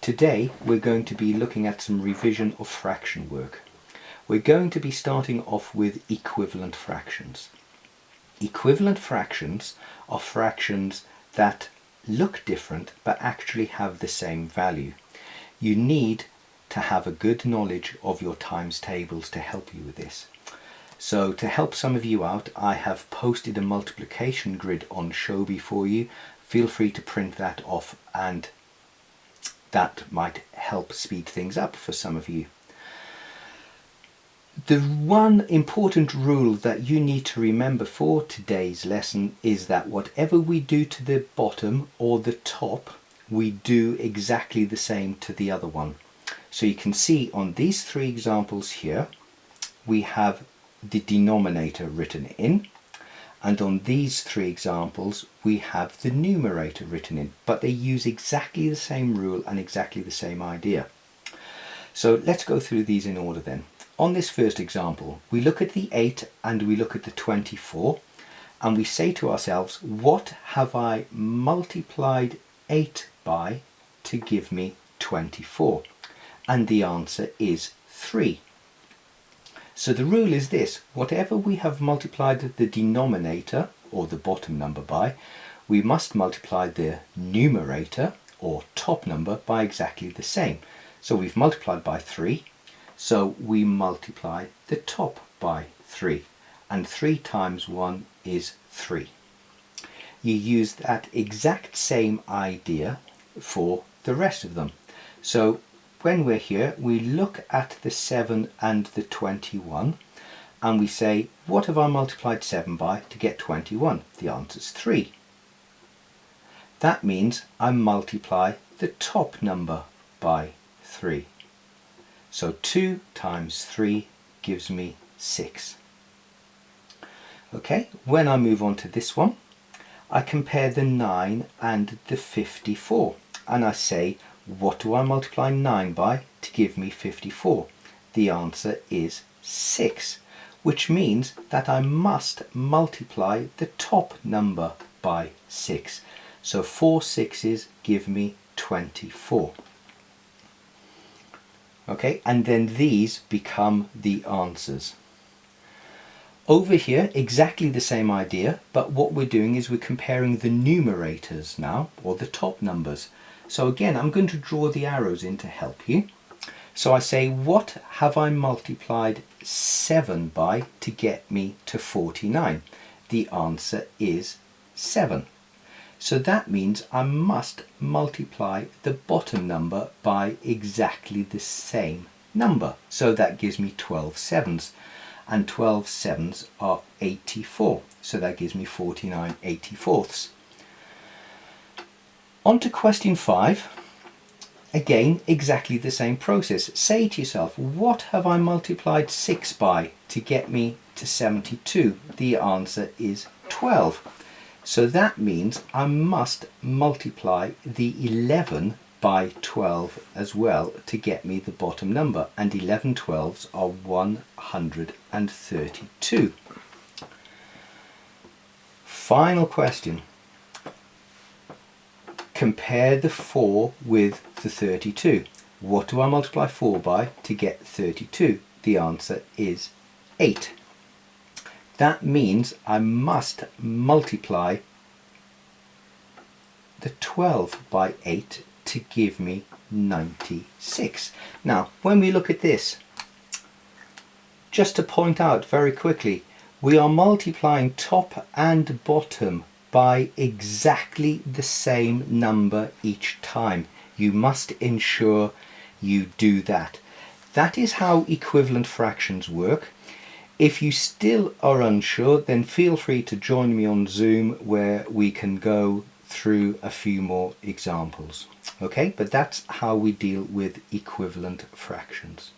Today we're going to be looking at some revision of fraction work. We're going to be starting off with equivalent fractions. Equivalent fractions are fractions that look different but actually have the same value. You need to have a good knowledge of your times tables to help you with this. So to help some of you out, I have posted a multiplication grid on Shobi for you. Feel free to print that off, and that might help speed things up for some of you. The one important rule that you need to remember for today's lesson is that whatever we do to the bottom or the top, we do exactly the same to the other one. So you can see on these three examples here, we have the denominator written in, and on these three examples we have the numerator written in, but they use exactly the same rule and exactly the same idea. So let's go through these in order then. On this first example, we look at the 8 and we look at the 24, and we say to ourselves, what have I multiplied 8 by to give me 24? And the answer is 3. So the rule is this: whatever we have multiplied the denominator or the bottom number by, we must multiply the numerator or top number by exactly the same. So we've multiplied by 3, so we multiply the top by 3, and 3 times 1 is 3. You use that exact same idea for the rest of them. So when we're here, we look at the 7 and the 21, and we say, what have I multiplied 7 by to get 21? The answer is 3. That means I multiply the top number by 3. So 2 times 3 gives me 6. Okay, when I move on to this one, I compare the 9 and the 54, and I say, what do I multiply 9 by to give me 54? The answer is 6, which means that I must multiply the top number by 6. So 4 6's give me 24. Okay, and then these become the answers. Over here, exactly the same idea, but what we're doing is we're comparing the numerators now, or the top numbers. So again, I'm going to draw the arrows in to help you. So I say, what have I multiplied 7 by to get me to 49? The answer is 7. So that means I must multiply the bottom number by exactly the same number. So that gives me 12 7s, and 12 7s are 84. So that gives me 49 84ths. On to question 5. Again, exactly the same process. Say to yourself, what have I multiplied 6 by to get me to 72? The answer is 12. So that means I must multiply the 11 by 12 as well to get me the bottom number, and 11 12s are 132. Final question. Compare the 4 with the 32. What do I multiply 4 by to get 32? The answer is 8. That means I must multiply the 12 by 8 to give me 96. Now, when we look at this, just to point out very quickly, we are multiplying top and bottom by exactly the same number each time. You must ensure you do that. That is how equivalent fractions work. If you still are unsure, then feel free to join me on Zoom where we can go through a few more examples. Okay, but that's how we deal with equivalent fractions.